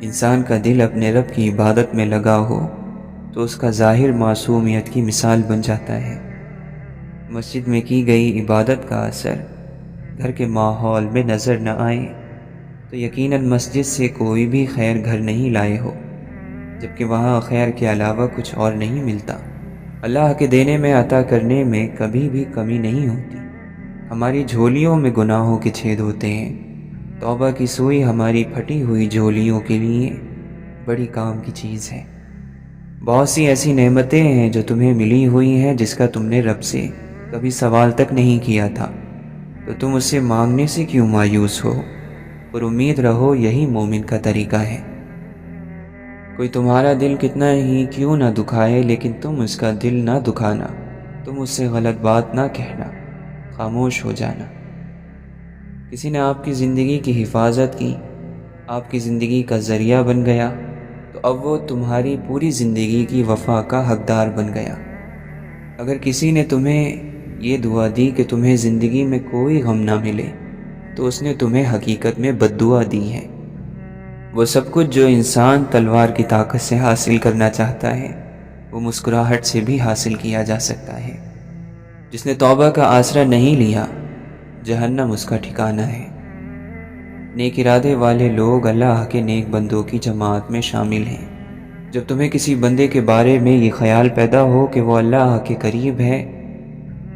انسان کا دل اپنے رب کی عبادت میں لگا ہو تو اس کا ظاہر معصومیت کی مثال بن جاتا ہے۔ مسجد میں کی گئی عبادت کا اثر گھر کے ماحول میں نظر نہ آئے تو یقیناً مسجد سے کوئی بھی خیر گھر نہیں لائے ہو، جبکہ وہاں خیر کے علاوہ کچھ اور نہیں ملتا۔ اللہ کے دینے میں عطا کرنے میں کبھی بھی کمی نہیں ہوتی۔ ہماری جھولیوں میں گناہوں کے چھید ہوتے ہیں، توبہ کی سوئی ہماری پھٹی ہوئی جھولیوں کے لیے بڑی کام کی چیز ہے۔ بہت سی ایسی نعمتیں ہیں جو تمہیں ملی ہوئی ہیں جس کا تم نے رب سے کبھی سوال تک نہیں کیا تھا، تو تم اس سے مانگنے سے کیوں مایوس ہو؟ پر امید رہو، یہی مومن کا طریقہ ہے۔ کوئی تمہارا دل کتنا ہی کیوں نہ دکھائے، لیکن تم اس کا دل نہ دکھانا، تم اس سے غلط بات نہ کہنا، خاموش ہو جانا۔ کسی نے آپ کی زندگی کی حفاظت کی، آپ کی زندگی کا ذریعہ بن گیا، تو اب وہ تمہاری پوری زندگی کی وفا کا حقدار بن گیا۔ اگر کسی نے تمہیں یہ دعا دی کہ تمہیں زندگی میں کوئی غم نہ ملے، تو اس نے تمہیں حقیقت میں بد دعا دی ہے۔ وہ سب کچھ جو انسان تلوار کی طاقت سے حاصل کرنا چاہتا ہے، وہ مسکراہٹ سے بھی حاصل کیا جا سکتا ہے۔ جس نے توبہ کا آسرا نہیں لیا، جہنم اس کا ٹھکانہ ہے۔ نیک ارادے والے لوگ اللہ کے نیک بندوں کی جماعت میں شامل ہیں۔ جب تمہیں کسی بندے کے بارے میں یہ خیال پیدا ہو کہ وہ اللہ کے قریب ہے،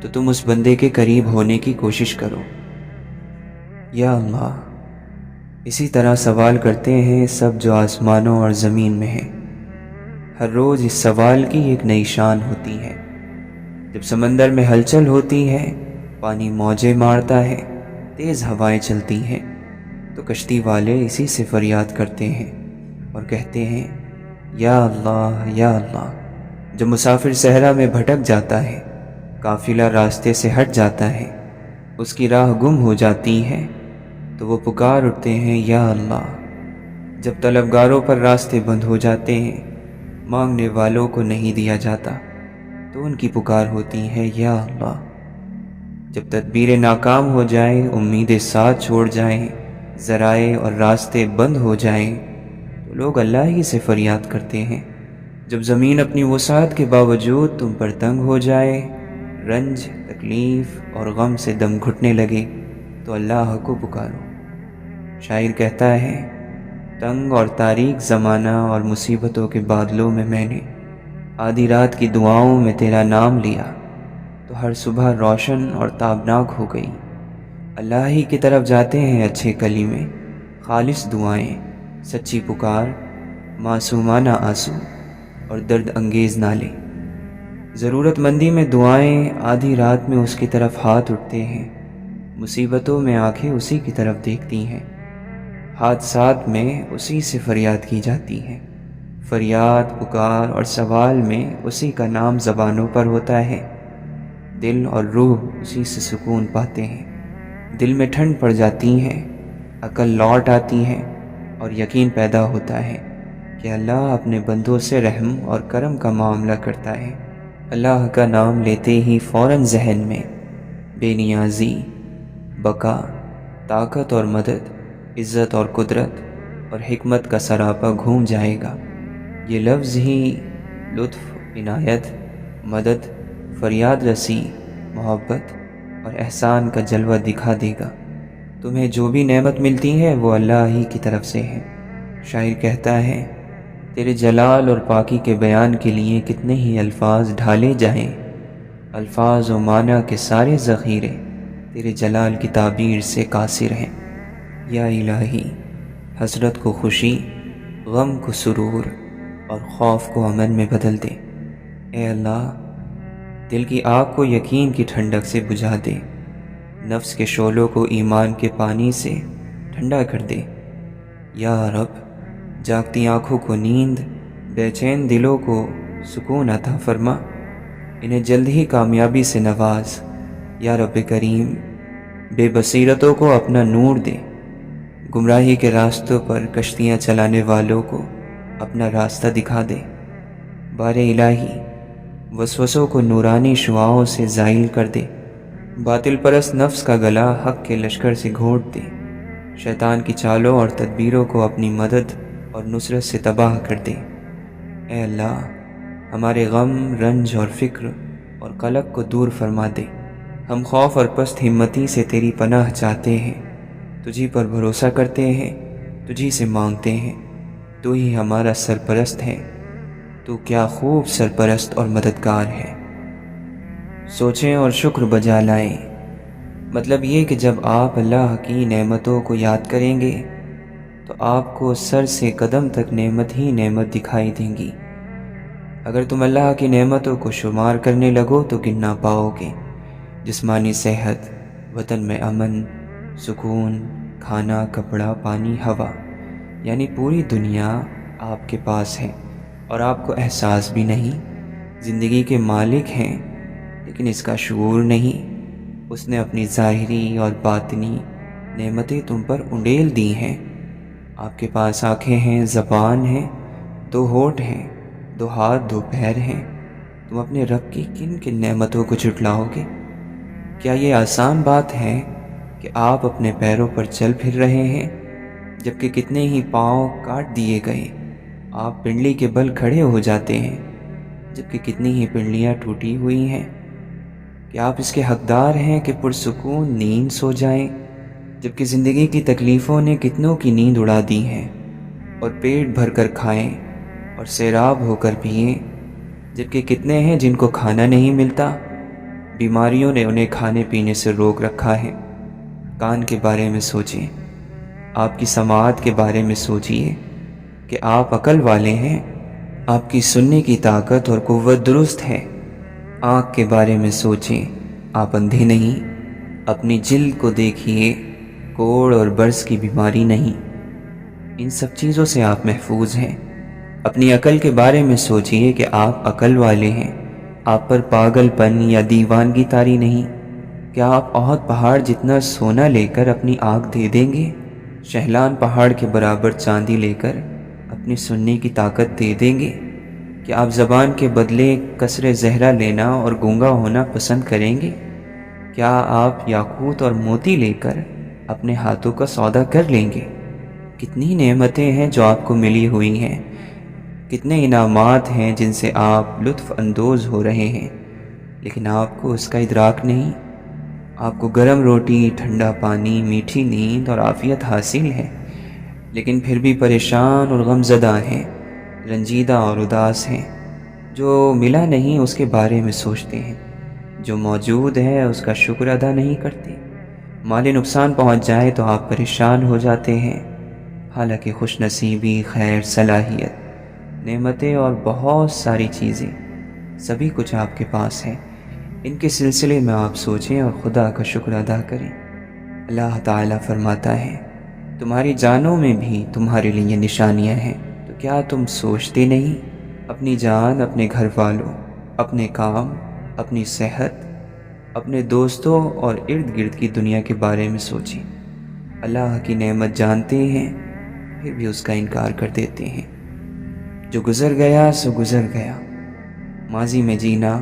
تو تم اس بندے کے قریب ہونے کی کوشش کرو۔ یا اللہ، اسی طرح سوال کرتے ہیں سب جو آسمانوں اور زمین میں ہیں۔ ہر روز اس سوال کی ایک نئی شان ہوتی ہے۔ جب سمندر میں ہلچل ہوتی ہے، پانی موجیں مارتا ہے، تیز ہوائیں چلتی ہیں، تو کشتی والے اسی سے فریاد کرتے ہیں اور کہتے ہیں یا اللہ یا اللہ۔ جب مسافر صحرا میں بھٹک جاتا ہے، قافلہ راستے سے ہٹ جاتا ہے، اس کی راہ گم ہو جاتی ہے، تو وہ پکار اٹھتے ہیں یا اللہ۔ جب طلبگاروں پر راستے بند ہو جاتے ہیں، مانگنے والوں کو نہیں دیا جاتا، تو ان کی پکار ہوتی ہے یا اللہ۔ جب تدبیریں ناکام ہو جائیں، امیدیں ساتھ چھوڑ جائیں، ذرائع اور راستے بند ہو جائیں، تو لوگ اللہ ہی سے فریاد کرتے ہیں۔ جب زمین اپنی وسعت کے باوجود تم پر تنگ ہو جائے، رنج، تکلیف اور غم سے دم گھٹنے لگے، تو اللہ کو پکارو۔ شاعر کہتا ہے تنگ اور تاریک زمانہ اور مصیبتوں کے بادلوں میں میں نے آدھی رات کی دعاؤں میں تیرا نام لیا، تو ہر صبح روشن اور تابناک ہو گئی۔ اللہ ہی کی طرف جاتے ہیں اچھے کلمے، خالص دعائیں، سچی پکار، معصومانہ آنسو اور درد انگیز نالے۔ ضرورت مندی میں دعائیں، آدھی رات میں اس کی طرف ہاتھ اٹھتے ہیں، مصیبتوں میں آنکھیں اسی کی طرف دیکھتی ہیں، حادثات میں اسی سے فریاد کی جاتی ہے۔ فریاد، پکار اور سوال میں اسی کا نام زبانوں پر ہوتا ہے، دل اور روح اسی سے سکون پاتے ہیں۔ دل میں ٹھنڈ پڑ جاتی ہے، عقل لوٹ آتی ہے اور یقین پیدا ہوتا ہے کہ اللہ اپنے بندوں سے رحم اور کرم کا معاملہ کرتا ہے۔ اللہ کا نام لیتے ہی فوراً ذہن میں بے نیازی، بقا، طاقت اور مدد، عزت اور قدرت اور حکمت کا سراپا گھوم جائے گا۔ یہ لفظ ہی لطف، عنایت، مدد، فریاد رسی، محبت اور احسان کا جلوہ دکھا دے گا۔ تمہیں جو بھی نعمت ملتی ہے وہ اللہ ہی کی طرف سے ہے۔ شاعر کہتا ہے تیرے جلال اور پاکی کے بیان کے لیے کتنے ہی الفاظ ڈھالے جائیں، الفاظ و معنی کے سارے ذخیرے تیرے جلال کی تعبیر سے قاصر ہیں۔ یا الہی، حسرت کو خوشی، غم کو سرور اور خوف کو امن میں بدل دے۔ اے اللہ، دل کی آگ کو یقین کی ٹھنڈک سے بجھا دے، نفس کے شعلوں کو ایمان کے پانی سے ٹھنڈا کر دے۔ یا رب، جاگتی آنکھوں کو نیند، بے چین دلوں کو سکون عطا فرما، انہیں جلد ہی کامیابی سے نواز۔ یا رب کریم، بے بصیرتوں کو اپنا نور دے، گمراہی کے راستوں پر کشتیاں چلانے والوں کو اپنا راستہ دکھا دے۔ بار الہی، وسوسوں کو نورانی شعاعوں سے زائل کر دے، باطل پرست نفس کا گلا حق کے لشکر سے گھونٹ دے، شیطان کی چالوں اور تدبیروں کو اپنی مدد اور نصرت سے تباہ کر دے۔ اے اللہ، ہمارے غم، رنج اور فکر اور قلق کو دور فرما دے۔ ہم خوف اور پست ہمتی سے تیری پناہ چاہتے ہیں، تجھی پر بھروسہ کرتے ہیں، تجھی سے مانگتے ہیں۔ تو ہی ہمارا سرپرست ہے، تو کیا خوب سرپرست اور مددگار ہے۔ سوچیں اور شکر بجا لائیں، مطلب یہ کہ جب آپ اللہ کی نعمتوں کو یاد کریں گے تو آپ کو سر سے قدم تک نعمت ہی نعمت دکھائی دیں گی۔ اگر تم اللہ کی نعمتوں کو شمار کرنے لگو تو گن نہ پاؤ گے۔ جسمانی صحت، وطن میں امن، سکون، کھانا، کپڑا، پانی، ہوا، یعنی پوری دنیا آپ کے پاس ہے اور آپ کو احساس بھی نہیں۔ زندگی کے مالک ہیں لیکن اس کا شعور نہیں۔ اس نے اپنی ظاہری اور باطنی نعمتیں تم پر انڈیل دی ہیں۔ آپ کے پاس آنکھیں ہیں، زبان ہے، 2 ہونٹ ہیں، 2 ہاتھ، 2 پیر ہیں۔ تم اپنے رب کی کن کن نعمتوں کو جھٹلاؤ گے؟ کیا یہ آسان بات ہے کہ آپ اپنے پیروں پر چل پھر رہے ہیں جبکہ کتنے ہی پاؤں کاٹ دیے گئے؟ آپ پنڈلی کے بل کھڑے ہو جاتے ہیں جبکہ کتنی ہی پنڈلیاں ٹوٹی ہوئی ہیں۔ کیا آپ اس کے حقدار ہیں کہ پرسکون نیند سو جائیں جبکہ زندگی کی تکلیفوں نے کتنوں کی نیند اڑا دی ہے؟ اور پیٹ بھر کر کھائیں اور سیراب ہو کر پئیں جبکہ کتنے ہیں جن کو کھانا نہیں ملتا؟ بیماریوں نے انہیں کھانے پینے سے روک رکھا ہے۔ کان کے بارے میں سوچیں، آپ کی سماعت کے بارے میں سوچئے کہ آپ عقل والے ہیں، آپ کی سننے کی طاقت اور قوت درست ہے۔ آنکھ کے بارے میں سوچیں، آپ اندھے نہیں۔ اپنی جلد کو دیکھیے، کوڑ اور برس کی بیماری نہیں۔ ان سب چیزوں سے آپ محفوظ ہیں۔ اپنی عقل کے بارے میں سوچئے کہ آپ عقل والے ہیں، آپ پر پاگل پن یا دیوانگی طاری نہیں۔ کیا آپ احد پہاڑ جتنا سونا لے کر اپنی آنکھ دے دیں گے؟ شہلان پہاڑ کے برابر چاندی لے کر اپنی سننے کی طاقت دے دیں گے؟ کیا آپ زبان کے بدلے قصر زہرہ لینا اور گونگا ہونا پسند کریں گے؟ کیا آپ یاقوت اور موتی لے کر اپنے ہاتھوں کا سودا کر لیں گے؟ کتنی نعمتیں ہیں جو آپ کو ملی ہوئی ہیں، کتنے انعامات ہیں جن سے آپ لطف اندوز ہو رہے ہیں، لیکن آپ کو اس کا ادراک نہیں۔ آپ کو گرم روٹی، ٹھنڈا پانی، میٹھی نیند اور عافیت حاصل ہے، لیکن پھر بھی پریشان اور غم زدہ ہیں، رنجیدہ اور اداس ہیں۔ جو ملا نہیں اس کے بارے میں سوچتے ہیں، جو موجود ہے اس کا شکر ادا نہیں کرتے۔ مالی نقصان پہنچ جائے تو آپ پریشان ہو جاتے ہیں، حالانکہ خوش نصیبی، خیر، صلاحیت، نعمتیں اور بہت ساری چیزیں، سبھی کچھ آپ کے پاس ہے۔ ان کے سلسلے میں آپ سوچیں اور خدا کا شکر ادا کریں۔ اللہ تعالیٰ فرماتا ہے، تمہاری جانوں میں بھی تمہارے لیے نشانیاں ہیں، تو کیا تم سوچتے نہیں؟ اپنی جان، اپنے گھر والوں، اپنے کام، اپنی صحت، اپنے دوستوں اور ارد گرد کی دنیا کے بارے میں سوچیں۔ اللہ کی نعمت جانتے ہیں پھر بھی اس کا انکار کر دیتے ہیں۔ جو گزر گیا سو گزر گیا۔ ماضی میں جینا،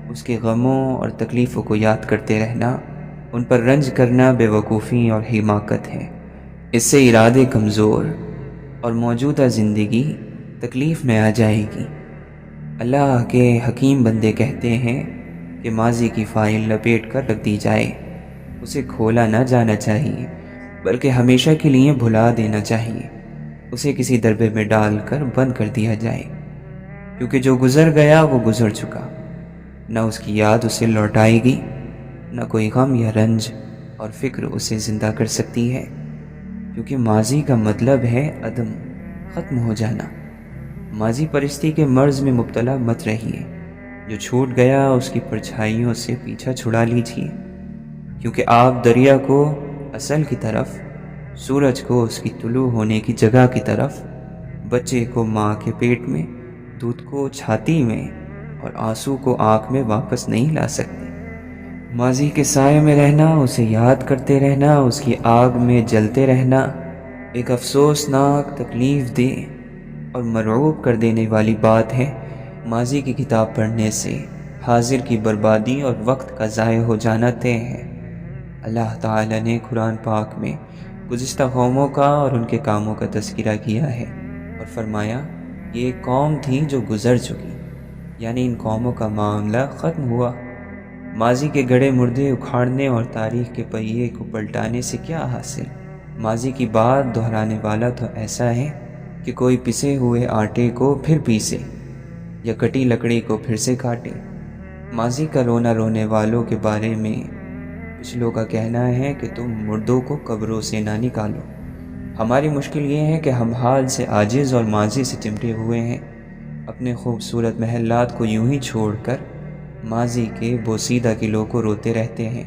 اس کے غموں اور تکلیفوں کو یاد کرتے رہنا، ان پر رنج کرنا بے وقوفی اور حماقت ہے۔ اس سے ارادے کمزور اور موجودہ زندگی تکلیف میں آ جائے گی۔ اللہ کے حکیم بندے کہتے ہیں کہ ماضی کی فائل لپیٹ کر رکھ دی جائے، اسے کھولا نہ جانا چاہیے بلکہ ہمیشہ کے لیے بھلا دینا چاہیے، اسے کسی ڈبے میں ڈال کر بند کر دیا جائے، کیونکہ جو گزر گیا وہ گزر چکا، نہ اس کی یاد اسے لوٹائے گی، نہ کوئی غم یا رنج اور فکر اسے زندہ کر سکتی ہے، کیونکہ ماضی کا مطلب ہے عدم، ختم ہو جانا۔ ماضی پرستی کے مرض میں مبتلا مت رہیے، جو چھوٹ گیا اس کی پرچھائیوں سے پیچھا چھڑا لیجیے، کیونکہ آپ دریا کو اصل کی طرف، سورج کو اس کی طلوع ہونے کی جگہ کی طرف، بچے کو ماں کے پیٹ میں، دودھ کو چھاتی میں اور آنسو کو آنکھ میں واپس نہیں لا سکتے۔ ماضی کے سائے میں رہنا، اسے یاد کرتے رہنا، اس کی آگ میں جلتے رہنا ایک افسوسناک، تکلیف دہ اور مرعوب کر دینے والی بات ہے۔ ماضی کی کتاب پڑھنے سے حاضر کی بربادی اور وقت کا ضائع ہو جانا طے ہے۔ اللہ تعالیٰ نے قرآن پاک میں گزشتہ قوموں کا اور ان کے کاموں کا تذکرہ کیا ہے، اور فرمایا یہ ایک قوم تھی جو گزر چکی، یعنی ان قوموں کا معاملہ ختم ہوا۔ ماضی کے گڑے مردے اکھاڑنے اور تاریخ کے پہیے کو پلٹانے سے کیا حاصل؟ ماضی کی بات دہرانے والا تو ایسا ہے کہ کوئی پسے ہوئے آٹے کو پھر پیسے یا کٹی لکڑی کو پھر سے کاٹے۔ ماضی کا رونا رونے والوں کے بارے میں پچھلوں کا کہنا ہے کہ تم مردوں کو قبروں سے نہ نکالو۔ ہماری مشکل یہ ہے کہ ہم حال سے عاجز اور ماضی سے چمٹے ہوئے ہیں، اپنے خوبصورت محلات کو یوں ہی چھوڑ کر ماضی کے بوسیدہ قلعوں کو روتے رہتے ہیں،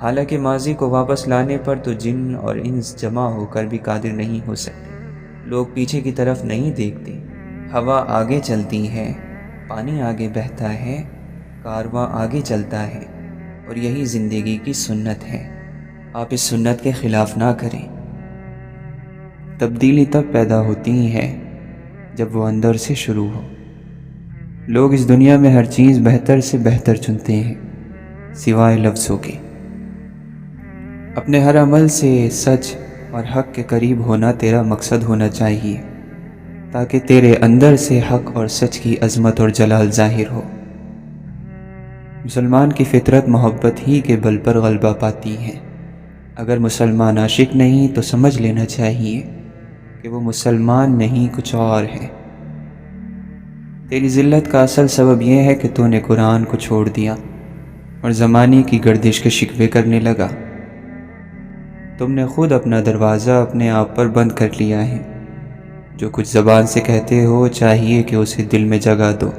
حالانکہ ماضی کو واپس لانے پر تو جن اور انس جمع ہو کر بھی قادر نہیں ہو سکتے۔ لوگ پیچھے کی طرف نہیں دیکھتے، ہوا آگے چلتی ہے، پانی آگے بہتا ہے، کارواں آگے چلتا ہے، اور یہی زندگی کی سنت ہے۔ آپ اس سنت کے خلاف نہ کریں۔ تبدیلی تب پیدا ہوتی ہے جب وہ اندر سے شروع ہو۔ لوگ اس دنیا میں ہر چیز بہتر سے بہتر چنتے ہیں سوائے لفظوں کے۔ اپنے ہر عمل سے سچ اور حق کے قریب ہونا تیرا مقصد ہونا چاہیے، تاکہ تیرے اندر سے حق اور سچ کی عظمت اور جلال ظاہر ہو۔ مسلمان کی فطرت محبت ہی کے بل پر غلبہ پاتی ہے۔ اگر مسلمان عاشق نہیں تو سمجھ لینا چاہیے کہ وہ مسلمان نہیں کچھ اور ہے۔ تیری ذلت کا اصل سبب یہ ہے کہ تو نے قرآن کو چھوڑ دیا اور زمانے کی گردش کے شکوے کرنے لگا۔ تم نے خود اپنا دروازہ اپنے آپ پر بند کر لیا ہے۔ جو کچھ زبان سے کہتے ہو چاہیے کہ اسے دل میں جگہ دو۔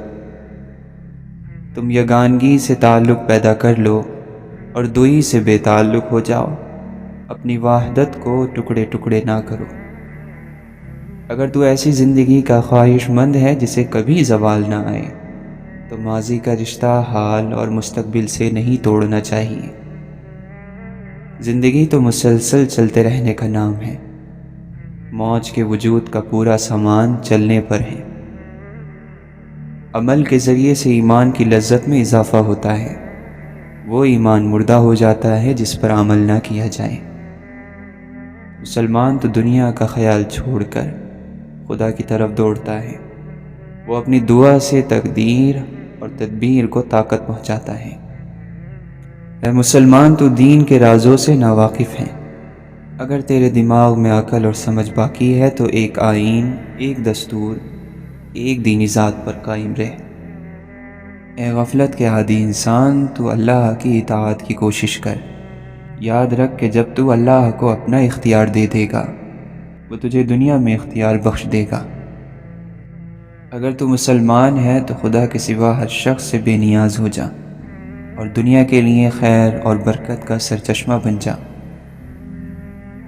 تم یگانگی سے تعلق پیدا کر لو اور دوئی سے بے تعلق ہو جاؤ۔ اپنی وحدت کو ٹکڑے ٹکڑے نہ کرو۔ اگر تو ایسی زندگی کا خواہش مند ہے جسے کبھی زوال نہ آئے تو ماضی کا رشتہ حال اور مستقبل سے نہیں توڑنا چاہیے۔ زندگی تو مسلسل چلتے رہنے کا نام ہے۔ موج کے وجود کا پورا سامان چلنے پر ہے۔ عمل کے ذریعے سے ایمان کی لذت میں اضافہ ہوتا ہے۔ وہ ایمان مردہ ہو جاتا ہے جس پر عمل نہ کیا جائے۔ مسلمان تو دنیا کا خیال چھوڑ کر خدا کی طرف دوڑتا ہے۔ وہ اپنی دعا سے تقدیر اور تدبیر کو طاقت پہنچاتا ہے۔ اے مسلمان، تو دین کے رازوں سے ناواقف ہے۔ اگر تیرے دماغ میں عقل اور سمجھ باقی ہے تو ایک آئین، ایک دستور، ایک دینی ذات پر قائم رہ۔ اے غفلت کے عادی انسان، تو اللہ کی اطاعت کی کوشش کر۔ یاد رکھ کہ جب تو اللہ کو اپنا اختیار دے دے گا وہ تجھے دنیا میں اختیار بخش دے گا۔ اگر تو مسلمان ہے تو خدا کے سوا ہر شخص سے بے نیاز ہو جا اور دنیا کے لیے خیر اور برکت کا سرچشمہ بن جا۔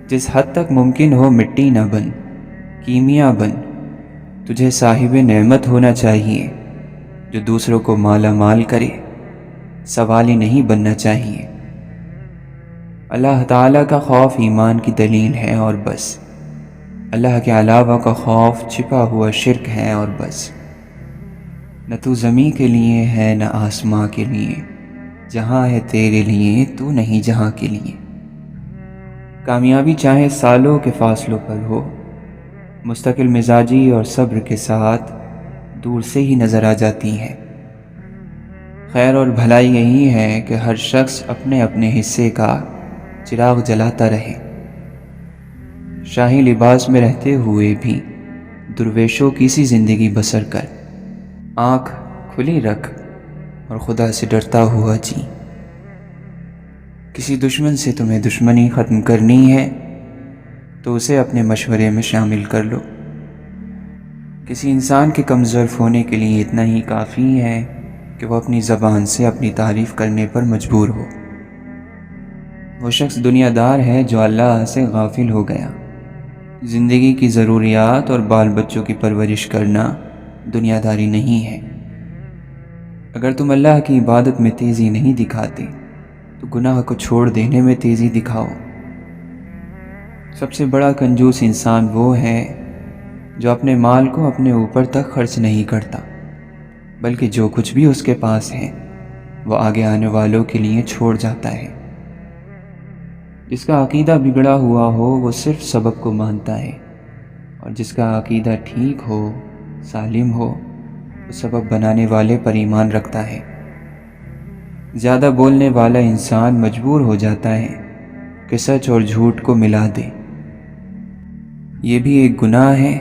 جس حد تک ممکن ہو مٹی نہ بن، کیمیا بن۔ تجھے صاحب نعمت ہونا چاہیے جو دوسروں کو مالا مال کرے، سوالی نہیں بننا چاہیے۔ اللہ تعالیٰ کا خوف ایمان کی دلیل ہے اور بس۔ اللہ کے علاوہ کا خوف چھپا ہوا شرک ہے اور بس۔ نہ تو زمین کے لیے ہے نہ آسماں کے لیے، جہاں ہے تیرے لیے تو نہیں جہاں کے لیے۔ کامیابی چاہے سالوں کے فاصلوں پر ہو، مستقل مزاجی اور صبر کے ساتھ دور سے ہی نظر آ جاتی ہے۔ خیر اور بھلائی یہی ہے کہ ہر شخص اپنے اپنے حصے کا چراغ جلاتا رہے۔ شاہی لباس میں رہتے ہوئے بھی درویشوں کی سی زندگی بسر کر، آنکھ کھلی رکھ اور خدا سے ڈرتا ہوا جی۔ کسی دشمن سے تمہیں دشمنی ختم کرنی ہے تو اسے اپنے مشورے میں شامل کر لو۔ کسی انسان کے کمزور ہونے کے لیے اتنا ہی کافی ہے کہ وہ اپنی زبان سے اپنی تعریف کرنے پر مجبور ہو۔ وہ شخص دنیا دار ہے جو اللہ سے غافل ہو گیا۔ زندگی کی ضروریات اور بال بچوں کی پرورش کرنا دنیا داری نہیں ہے۔ اگر تم اللہ کی عبادت میں تیزی نہیں دکھاتے تو گناہ کو چھوڑ دینے میں تیزی دکھاؤ۔ سب سے بڑا کنجوس انسان وہ ہے جو اپنے مال کو اپنے اوپر تک خرچ نہیں کرتا، بلکہ جو کچھ بھی اس کے پاس ہے وہ آگے آنے والوں کے لیے چھوڑ جاتا ہے۔ جس کا عقیدہ بگڑا ہوا ہو وہ صرف سبب کو مانتا ہے اور جس کا عقیدہ ٹھیک ہو، سالم ہو، وہ سبب بنانے والے پر ایمان رکھتا ہے۔ زیادہ بولنے والا انسان مجبور ہو جاتا ہے کہ سچ اور جھوٹ کو ملا دے۔ یہ بھی ایک گناہ ہے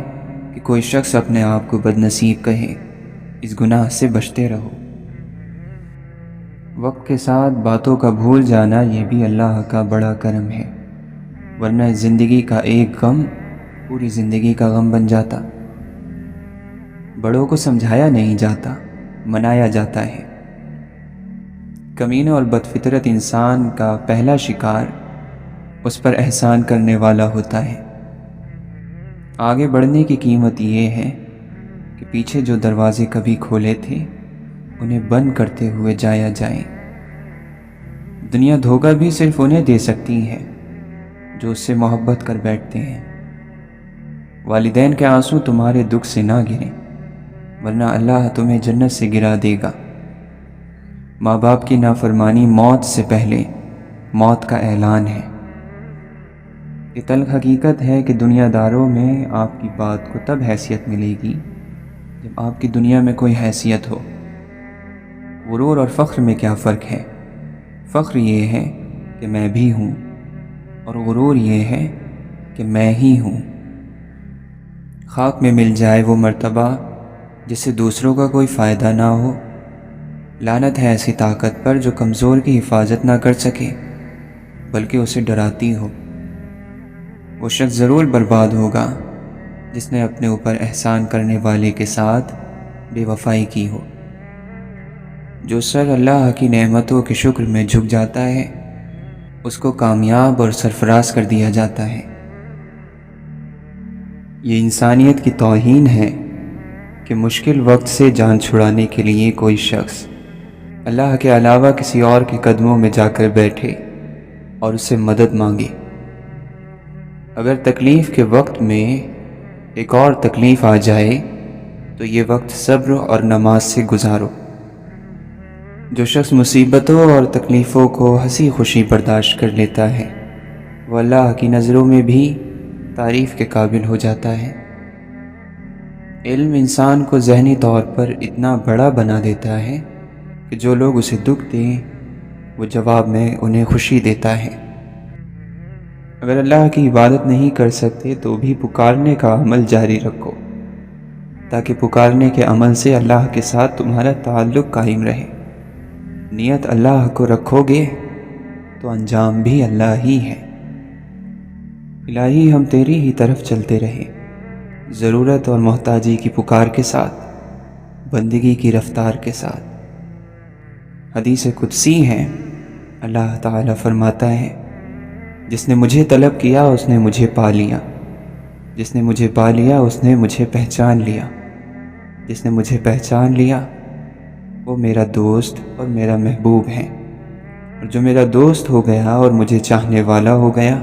کہ کوئی شخص اپنے آپ کو بدنصیب کہے۔ اس گناہ سے بچتے رہو۔ وقت کے ساتھ باتوں کا بھول جانا یہ بھی اللہ کا بڑا کرم ہے، ورنہ زندگی کا ایک غم پوری زندگی کا غم بن جاتا۔ بڑوں کو سمجھایا نہیں جاتا، منایا جاتا ہے۔ کمینہ اور بدفطرت انسان کا پہلا شکار اس پر احسان کرنے والا ہوتا ہے۔ آگے بڑھنے کی قیمت یہ ہے کہ پیچھے جو دروازے کبھی کھولے تھے انہیں بند کرتے ہوئے جایا جائے۔ دنیا دھوکہ بھی صرف انہیں دے سکتی ہے جو اس سے محبت کر بیٹھتے ہیں۔ والدین کے آنسو تمہارے دکھ سے نہ گریں، ورنہ اللہ تمہیں جنت سے گرا دے گا۔ ماں باپ کی نافرمانی موت سے پہلے موت کا اعلان ہے۔ یہ تلخ حقیقت ہے کہ دنیا داروں میں آپ کی بات کو تب حیثیت ملے گی جب آپ کی دنیا میں کوئی حیثیت ہو۔ غرور اور فخر میں کیا فرق ہے؟ فخر یہ ہے کہ میں بھی ہوں، اور غرور یہ ہے کہ میں ہی ہوں۔ خاک میں مل جائے وہ مرتبہ جس سے دوسروں کا کوئی فائدہ نہ ہو۔ لعنت ہے ایسی طاقت پر جو کمزور کی حفاظت نہ کر سکے بلکہ اسے ڈراتی ہو۔ وہ شخص ضرور برباد ہوگا جس نے اپنے اوپر احسان کرنے والے کے ساتھ بے وفائی کی ہو۔ جو سر اللہ کی نعمتوں کے شکر میں جھک جاتا ہے اس کو کامیاب اور سرفراز کر دیا جاتا ہے۔ یہ انسانیت کی توہین ہے کہ مشکل وقت سے جان چھڑانے کے لیے کوئی شخص اللہ کے علاوہ کسی اور کے قدموں میں جا کر بیٹھے اور اس سے مدد مانگے۔ اگر تکلیف کے وقت میں ایک اور تکلیف آ جائے تو یہ وقت صبر اور نماز سے گزارو۔ جو شخص مصیبتوں اور تکلیفوں کو ہنسی خوشی برداشت کر لیتا ہے وہ اللہ کی نظروں میں بھی تعریف کے قابل ہو جاتا ہے۔ علم انسان کو ذہنی طور پر اتنا بڑا بنا دیتا ہے کہ جو لوگ اسے دکھ دیں وہ جواب میں انہیں خوشی دیتا ہے۔ اگر اللہ کی عبادت نہیں کر سکتے تو بھی پکارنے کا عمل جاری رکھو تاکہ پکارنے کے عمل سے اللہ کے ساتھ تمہارا تعلق قائم رہے۔ نیت اللہ کو رکھو گے تو انجام بھی اللہ ہی ہے۔ الہی ہم تیری ہی طرف چلتے رہے، ضرورت اور محتاجی کی پکار کے ساتھ، بندگی کی رفتار کے ساتھ۔ حدیث قدسی ہے، اللہ تعالیٰ فرماتا ہے، جس نے مجھے طلب کیا اس نے مجھے پا لیا، جس نے مجھے پا لیا اس نے مجھے پہچان لیا، جس نے مجھے پہچان لیا وہ میرا دوست اور میرا محبوب ہے، اور جو میرا دوست ہو گیا اور مجھے چاہنے والا ہو گیا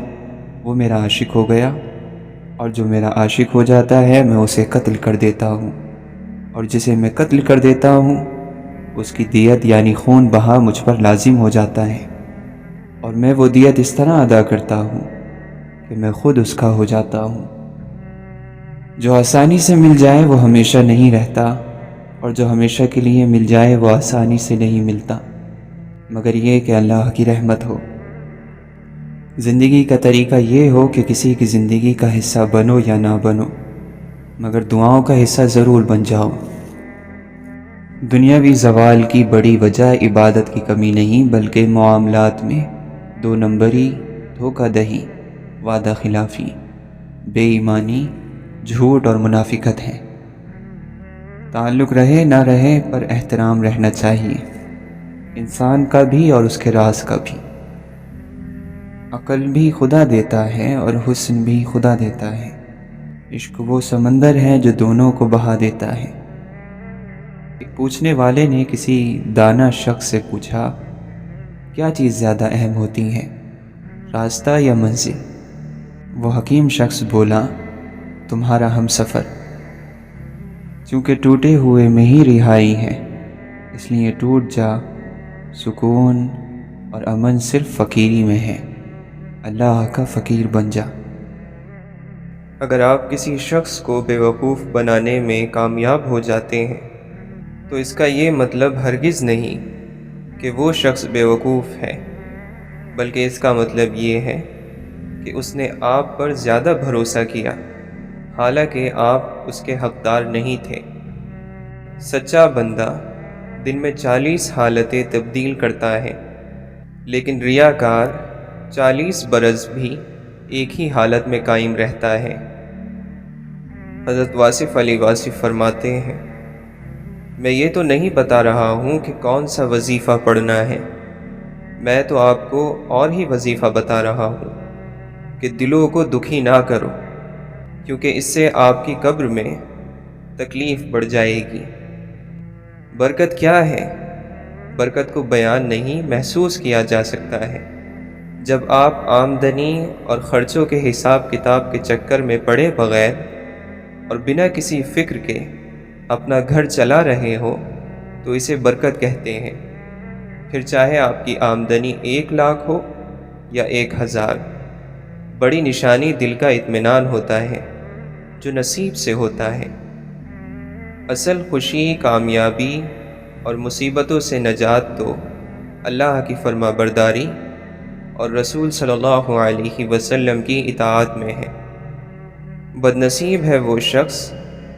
وہ میرا عاشق ہو گیا، اور جو میرا عاشق ہو جاتا ہے میں اسے قتل کر دیتا ہوں، اور جسے میں قتل کر دیتا ہوں اس کی دیت یعنی خون بہا مجھ پر لازم ہو جاتا ہے، اور میں وہ دیت اس طرح ادا کرتا ہوں کہ میں خود اس کا ہو جاتا ہوں۔ جو آسانی سے مل جائے وہ ہمیشہ نہیں رہتا، اور جو ہمیشہ کے لیے مل جائے وہ آسانی سے نہیں ملتا، مگر یہ کہ اللہ کی رحمت ہو۔ زندگی کا طریقہ یہ ہو کہ کسی کی زندگی کا حصہ بنو یا نہ بنو، مگر دعاؤں کا حصہ ضرور بن جاؤ۔ دنیاوی زوال کی بڑی وجہ عبادت کی کمی نہیں بلکہ معاملات میں دو نمبری، دھوکہ دہی، وعدہ خلافی، بے ایمانی، جھوٹ اور منافقت ہے۔ تعلق رہے نہ رہے پر احترام رہنا چاہیے، انسان کا بھی اور اس کے راز کا بھی۔ عقل بھی خدا دیتا ہے اور حسن بھی خدا دیتا ہے۔ عشق وہ سمندر ہے جو دونوں کو بہا دیتا ہے۔ ایک پوچھنے والے نے کسی دانا شخص سے پوچھا، کیا چیز زیادہ اہم ہوتی ہے، راستہ یا منزل؟ وہ حکیم شخص بولا، تمہارا ہم سفر۔ چونکہ ٹوٹے ہوئے میں ہی رہائی ہے اس لیے ٹوٹ جا، سکون اور امن صرف فقیری میں ہے، اللہ کا فقیر بن جا۔ اگر آپ کسی شخص کو بیوقوف بنانے میں کامیاب ہو جاتے ہیں تو اس کا یہ مطلب ہرگز نہیں کہ وہ شخص بیوقوف ہے، بلکہ اس کا مطلب یہ ہے کہ اس نے آپ پر زیادہ بھروسہ کیا، حالانکہ آپ اس کے حقدار نہیں تھے۔ سچا بندہ دن میں 40 حالتیں تبدیل کرتا ہے، لیکن ریاکار 40 برس بھی ایک ہی حالت میں قائم رہتا ہے۔ حضرت واصف علی واصف فرماتے ہیں، میں یہ تو نہیں بتا رہا ہوں کہ کون سا وظیفہ پڑھنا ہے، میں تو آپ کو اور ہی وظیفہ بتا رہا ہوں کہ دلوں کو دکھی نہ کرو، کیونکہ اس سے آپ کی قبر میں تکلیف بڑھ جائے گی۔ برکت کیا ہے؟ برکت کو بیان نہیں، محسوس کیا جا سکتا ہے۔ جب آپ آمدنی اور خرچوں کے حساب کتاب کے چکر میں پڑے بغیر اور بنا کسی فکر کے اپنا گھر چلا رہے ہو تو اسے برکت کہتے ہیں، پھر چاہے آپ کی آمدنی 1 لاکھ ہو یا 1000۔ بڑی نشانی دل کا اطمینان ہوتا ہے جو نصیب سے ہوتا ہے۔ اصل خوشی، کامیابی اور مصیبتوں سے نجات تو اللہ کی فرما برداری اور رسول صلی اللہ علیہ وسلم کی اطاعت میں ہے۔ بدنصیب ہے وہ شخص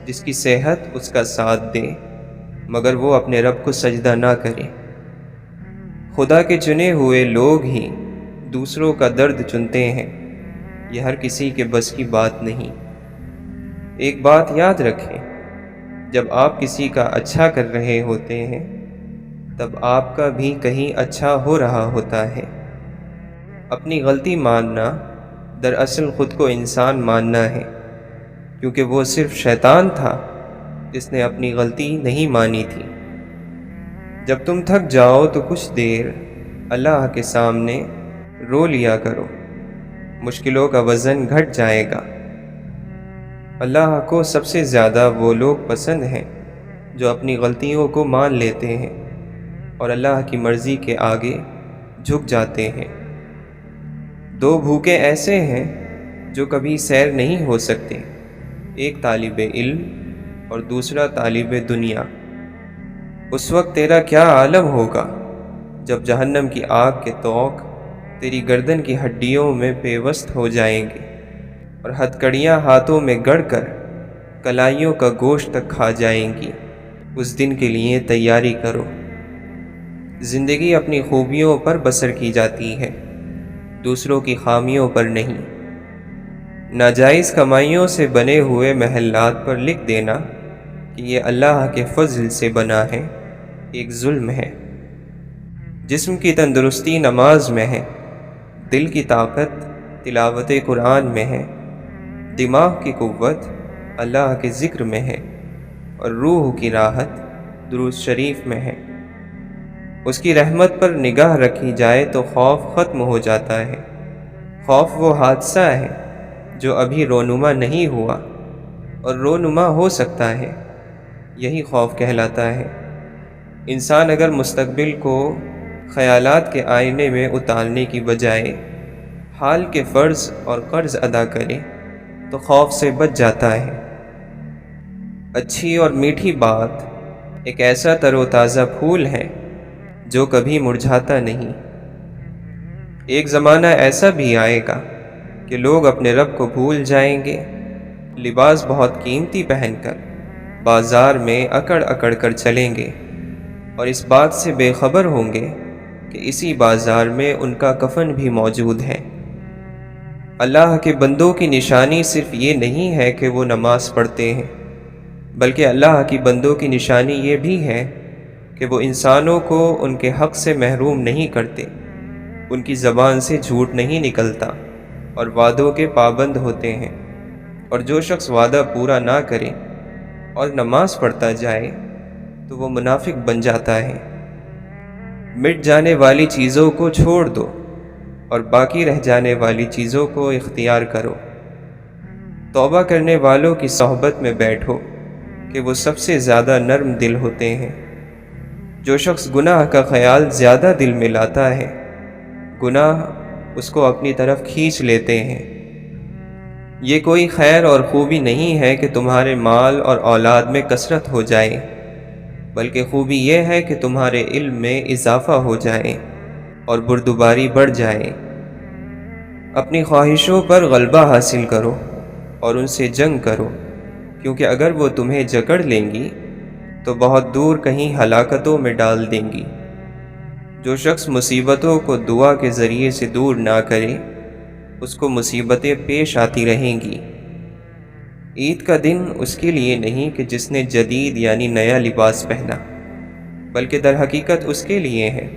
جس کی صحت اس کا ساتھ دے مگر وہ اپنے رب کو سجدہ نہ کرے۔ خدا کے چنے ہوئے لوگ ہی دوسروں کا درد چنتے ہیں، یہ ہر کسی کے بس کی بات نہیں۔ ایک بات یاد رکھیں، جب آپ کسی کا اچھا کر رہے ہوتے ہیں تب آپ کا بھی کہیں اچھا ہو رہا ہوتا ہے۔ اپنی غلطی ماننا دراصل خود کو انسان ماننا ہے، کیونکہ وہ صرف شیطان تھا جس نے اپنی غلطی نہیں مانی تھی۔ جب تم تھک جاؤ تو کچھ دیر اللہ کے سامنے رو لیا کرو، مشکلوں کا وزن گھٹ جائے گا۔ اللہ کو سب سے زیادہ وہ لوگ پسند ہیں جو اپنی غلطیوں کو مان لیتے ہیں اور اللہ کی مرضی کے آگے جھک جاتے ہیں۔ 2 بھوکے ایسے ہیں جو کبھی سیر نہیں ہو سکتے، ایک طالب علم اور دوسرا طالب دنیا۔ اس وقت تیرا کیا عالم ہوگا جب جہنم کی آگ کے طوق تیری گردن کی ہڈیوں میں پیوست ہو جائیں گے اور ہتکڑیاں ہاتھوں میں گڑ کر کلائیوں کا گوشت تک کھا جائیں گی۔ اس دن کے لیے تیاری کرو۔ زندگی اپنی خوبیوں پر بسر کی جاتی ہے، دوسروں کی خامیوں پر نہیں۔ ناجائز کمائیوں سے بنے ہوئے محلات پر لکھ دینا کہ یہ اللہ کے فضل سے بنا ہے، ایک ظلم ہے۔ جسم کی تندرستی نماز میں ہے، دل کی طاقت تلاوت قرآن میں ہے، دماغ کی قوت اللہ کے ذکر میں ہے اور روح کی راحت درود شریف میں ہے۔ اس کی رحمت پر نگاہ رکھی جائے تو خوف ختم ہو جاتا ہے۔ خوف وہ حادثہ ہے جو ابھی رونما نہیں ہوا اور رونما ہو سکتا ہے، یہی خوف کہلاتا ہے۔ انسان اگر مستقبل کو خیالات کے آئینے میں اتارنے کی بجائے حال کے فرض اور قرض ادا کرے تو خوف سے بچ جاتا ہے۔ اچھی اور میٹھی بات ایک ایسا تر و تازہ پھول ہے جو کبھی مرجھاتا نہیں۔ ایک زمانہ ایسا بھی آئے گا کہ لوگ اپنے رب کو بھول جائیں گے، لباس بہت قیمتی پہن کر بازار میں اکڑ اکڑ کر چلیں گے اور اس بات سے بے خبر ہوں گے کہ اسی بازار میں ان کا کفن بھی موجود ہے۔ اللہ کے بندوں کی نشانی صرف یہ نہیں ہے کہ وہ نماز پڑھتے ہیں، بلکہ اللہ کی بندوں کی نشانی یہ بھی ہے کہ وہ انسانوں کو ان کے حق سے محروم نہیں کرتے، ان کی زبان سے جھوٹ نہیں نکلتا اور وعدوں کے پابند ہوتے ہیں۔ اور جو شخص وعدہ پورا نہ کرے اور نماز پڑھتا جائے تو وہ منافق بن جاتا ہے۔ مٹ جانے والی چیزوں کو چھوڑ دو اور باقی رہ جانے والی چیزوں کو اختیار کرو۔ توبہ کرنے والوں کی صحبت میں بیٹھو کہ وہ سب سے زیادہ نرم دل ہوتے ہیں۔ جو شخص گناہ کا خیال زیادہ دل میں لاتا ہے، گناہ اس کو اپنی طرف کھینچ لیتے ہیں۔ یہ کوئی خیر اور خوبی نہیں ہے کہ تمہارے مال اور اولاد میں کثرت ہو جائے، بلکہ خوبی یہ ہے کہ تمہارے علم میں اضافہ ہو جائے اور بردباری بڑھ جائے۔ اپنی خواہشوں پر غلبہ حاصل کرو اور ان سے جنگ کرو، کیونکہ اگر وہ تمہیں جکڑ لیں گی تو بہت دور کہیں ہلاکتوں میں ڈال دیں گی۔ جو شخص مصیبتوں کو دعا کے ذریعے سے دور نہ کرے، اس کو مصیبتیں پیش آتی رہیں گی۔ عید کا دن اس کے لیے نہیں کہ جس نے جدید یعنی نیا لباس پہنا، بلکہ در حقیقت اس کے لیے ہے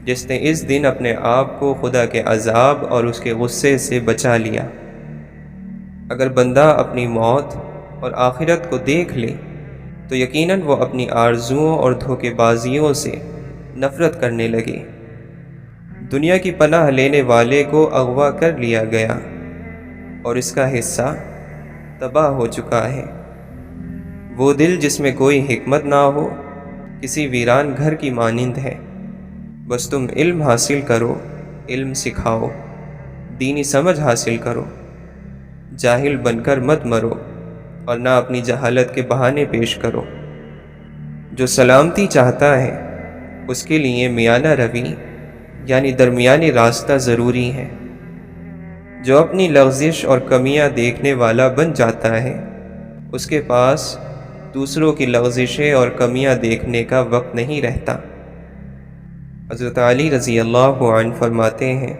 جس نے اس دن اپنے آپ کو خدا کے عذاب اور اس کے غصے سے بچا لیا۔ اگر بندہ اپنی موت اور آخرت کو دیکھ لے تو یقیناً وہ اپنی آرزوؤں اور دھوکے بازیوں سے نفرت کرنے لگے۔ دنیا کی پناہ لینے والے کو اغوا کر لیا گیا اور اس کا حصہ تباہ ہو چکا ہے۔ وہ دل جس میں کوئی حکمت نہ ہو کسی ویران گھر کی مانند ہے۔ بس تم علم حاصل کرو، علم سکھاؤ، دینی سمجھ حاصل کرو، جاہل بن کر مت مرو اور نہ اپنی جہالت کے بہانے پیش کرو۔ جو سلامتی چاہتا ہے اس کے لیے میانہ روی یعنی درمیانی راستہ ضروری ہے۔ جو اپنی لغزش اور کمیاں دیکھنے والا بن جاتا ہے اس کے پاس دوسروں کی لغزشیں اور کمیاں دیکھنے کا وقت نہیں رہتا۔ حضرت علی رضی اللہ عنہ فرماتے ہیں،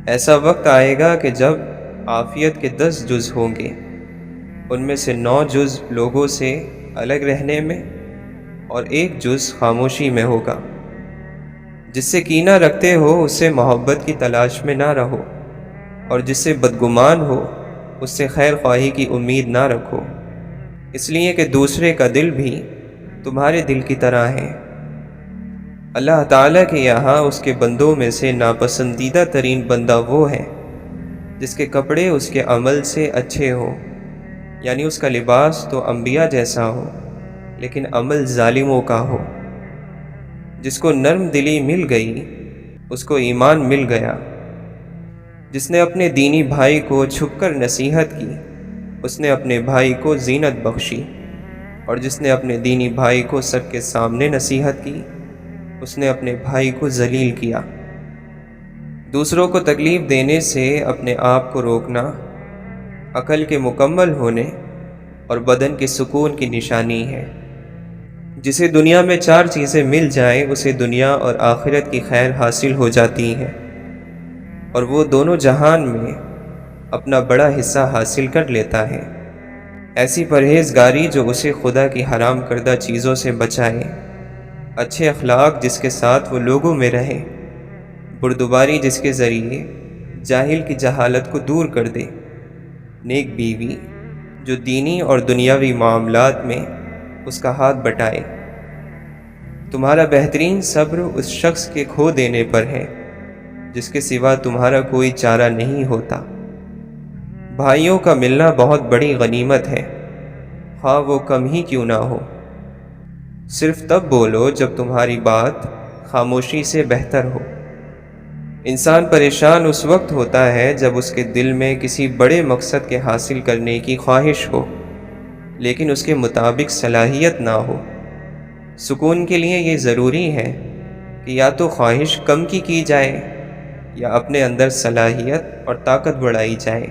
ایسا وقت آئے گا کہ جب عافیت کے 10 جز ہوں گے، ان میں سے 9 جز لوگوں سے الگ رہنے میں اور 1 جز خاموشی میں ہوگا۔ جس سے کینہ رکھتے ہو اس سے محبت کی تلاش میں نہ رہو، اور جس سے بدگمان ہو اس سے خیر خواہی کی امید نہ رکھو، اس لیے کہ دوسرے کا دل بھی تمہارے دل کی طرح ہے۔ اللہ تعالیٰ کے یہاں اس کے بندوں میں سے ناپسندیدہ ترین بندہ وہ ہے جس کے کپڑے اس کے عمل سے اچھے ہوں، یعنی اس کا لباس تو انبیاء جیسا ہو لیکن عمل ظالموں کا ہو۔ جس کو نرم دلی مل گئی اس کو ایمان مل گیا۔ جس نے اپنے دینی بھائی کو چھپ کر نصیحت کی اس نے اپنے بھائی کو زینت بخشی، اور جس نے اپنے دینی بھائی کو سب کے سامنے نصیحت کی اس نے اپنے بھائی کو ذلیل کیا۔ دوسروں کو تکلیف دینے سے اپنے آپ کو روکنا عقل کے مکمل ہونے اور بدن کے سکون کی نشانی ہے۔ جسے دنیا میں 4 چیزیں مل جائیں اسے دنیا اور آخرت کی خیر حاصل ہو جاتی ہے، اور وہ دونوں جہان میں اپنا بڑا حصہ حاصل کر لیتا ہے۔ ایسی پرہیزگاری جو اسے خدا کی حرام کردہ چیزوں سے بچائے، اچھے اخلاق جس کے ساتھ وہ لوگوں میں رہے، بردباری جس کے ذریعے جاہل کی جہالت کو دور کر دے، نیک بیوی جو دینی اور دنیاوی معاملات میں اس کا ہاتھ بٹائے۔ تمہارا بہترین صبر اس شخص کے کھو دینے پر ہے جس کے سوا تمہارا کوئی چارہ نہیں ہوتا۔ بھائیوں کا ملنا بہت بڑی غنیمت ہے، خواہ وہ کم ہی کیوں نہ ہو۔ صرف تب بولو جب تمہاری بات خاموشی سے بہتر ہو۔ انسان پریشان اس وقت ہوتا ہے جب اس کے دل میں کسی بڑے مقصد کے حاصل کرنے کی خواہش ہو لیکن اس کے مطابق صلاحیت نہ ہو۔ سکون کے لیے یہ ضروری ہے کہ یا تو خواہش کم کی جائے یا اپنے اندر صلاحیت اور طاقت بڑھائی جائے۔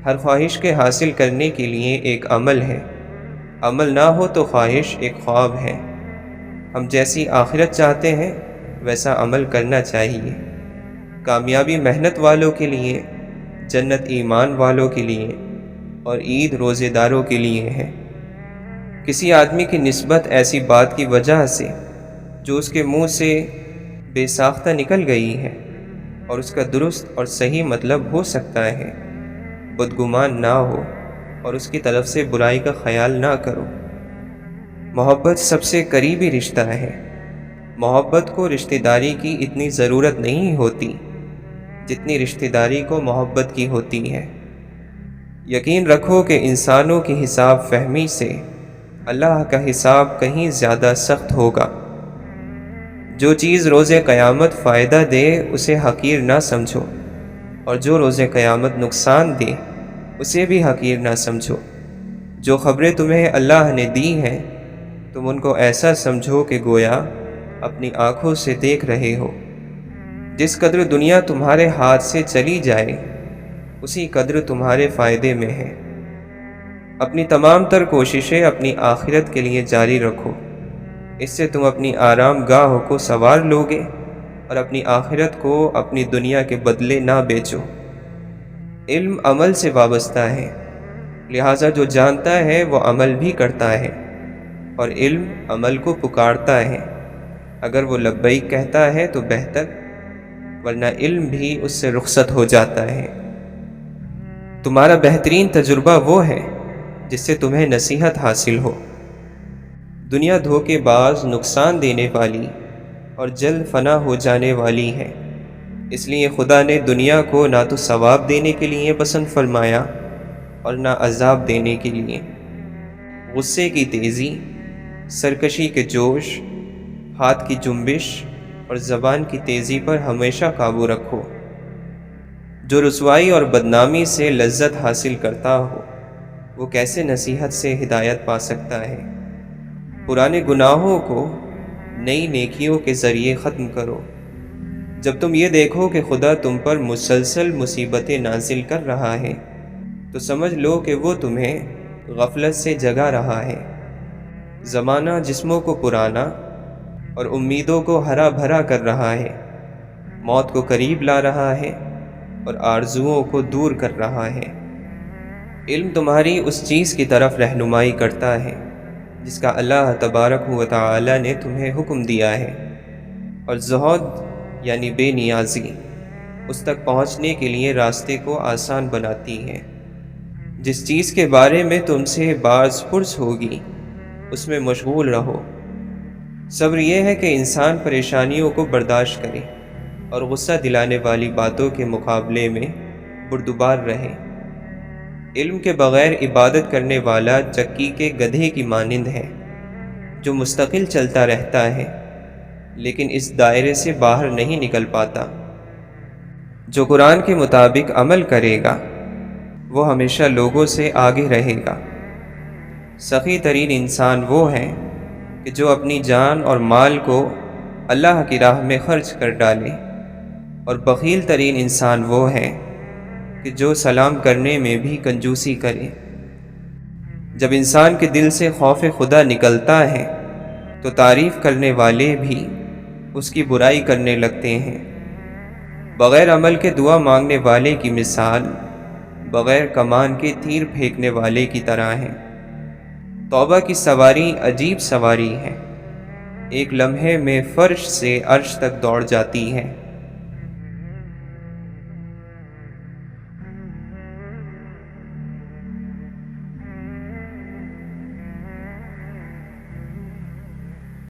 ہر خواہش کے حاصل کرنے کے لیے ایک عمل ہے، عمل نہ ہو تو خواہش ایک خواب ہے۔ ہم جیسی آخرت چاہتے ہیں ویسا عمل کرنا چاہیے۔ کامیابی محنت والوں کے لیے، جنت ایمان والوں کے لیے اور عید روزے داروں کے لیے ہے۔ کسی آدمی کی نسبت ایسی بات کی وجہ سے جو اس کے منہ سے بے ساختہ نکل گئی ہے اور اس کا درست اور صحیح مطلب ہو سکتا ہے، بدگمان نہ ہو اور اس کی طرف سے برائی کا خیال نہ کرو۔ محبت سب سے قریبی رشتہ ہے۔ محبت کو رشتہ داری کی اتنی ضرورت نہیں ہوتی جتنی رشتہ داری کو محبت کی ہوتی ہے۔ یقین رکھو کہ انسانوں کی حساب فہمی سے اللہ کا حساب کہیں زیادہ سخت ہوگا۔ جو چیز روز قیامت فائدہ دے اسے حقیر نہ سمجھو، اور جو روز قیامت نقصان دے اسے بھی حقیر نہ سمجھو۔ جو خبریں تمہیں اللہ نے دی ہیں تم ان کو ایسا سمجھو کہ گویا اپنی آنکھوں سے دیکھ رہے ہو۔ جس قدر دنیا تمہارے ہاتھ سے چلی جائے اسی قدر تمہارے فائدے میں ہے۔ اپنی تمام تر کوششیں اپنی آخرت کے لیے جاری رکھو، اس سے تم اپنی آرام گاہ کو سنوار لوگے اور اپنی آخرت کو اپنی دنیا کے بدلے نہ بیچو۔ علم عمل سے وابستہ ہے، لہٰذا جو جانتا ہے وہ عمل بھی کرتا ہے، اور علم عمل کو پکارتا ہے۔ اگر وہ لبیک کہتا ہے تو بہتر، ورنہ علم بھی اس سے رخصت ہو جاتا ہے۔ تمہارا بہترین تجربہ وہ ہے جس سے تمہیں نصیحت حاصل ہو۔ دنیا دھوکے باز، نقصان دینے والی اور جلد فنا ہو جانے والی ہے، اس لیے خدا نے دنیا کو نہ تو ثواب دینے کے لیے پسند فرمایا اور نہ عذاب دینے کے لیے۔ غصے کی تیزی، سرکشی کے جوش، ہاتھ کی جنبش اور زبان کی تیزی پر ہمیشہ قابو رکھو۔ جو رسوائی اور بدنامی سے لذت حاصل کرتا ہو وہ کیسے نصیحت سے ہدایت پا سکتا ہے؟ پرانے گناہوں کو نئی نیکیوں کے ذریعے ختم کرو۔ جب تم یہ دیکھو کہ خدا تم پر مسلسل مصیبتیں نازل کر رہا ہے تو سمجھ لو کہ وہ تمہیں غفلت سے جگا رہا ہے۔ زمانہ جسموں کو پرانا اور امیدوں کو ہرا بھرا کر رہا ہے، موت کو قریب لا رہا ہے اور آرزوؤں کو دور کر رہا ہے۔ علم تمہاری اس چیز کی طرف رہنمائی کرتا ہے جس کا اللہ تبارک و تعالی نے تمہیں حکم دیا ہے، اور زہد یعنی بے نیازی اس تک پہنچنے کے لیے راستے کو آسان بناتی ہے۔ جس چیز کے بارے میں تم سے باز پرس ہوگی اس میں مشغول رہو۔ صبر یہ ہے کہ انسان پریشانیوں کو برداشت کرے اور غصہ دلانے والی باتوں کے مقابلے میں بردبار رہے۔ علم کے بغیر عبادت کرنے والا چکی کے گدھے کی مانند ہے جو مستقل چلتا رہتا ہے لیکن اس دائرے سے باہر نہیں نکل پاتا۔ جو قرآن کے مطابق عمل کرے گا وہ ہمیشہ لوگوں سے آگے رہے گا۔ سخی ترین انسان وہ ہے کہ جو اپنی جان اور مال کو اللہ کی راہ میں خرچ کر ڈالے، اور بخیل ترین انسان وہ ہے کہ جو سلام کرنے میں بھی کنجوسی کرے۔ جب انسان کے دل سے خوف خدا نکلتا ہے تو تعریف کرنے والے بھی اس کی برائی کرنے لگتے ہیں۔ بغیر عمل کے دعا مانگنے والے کی مثال بغیر کمان کے تیر پھینکنے والے کی طرح ہے۔ توبہ کی سواری عجیب سواری ہے، ایک لمحے میں فرش سے عرش تک دوڑ جاتی ہے۔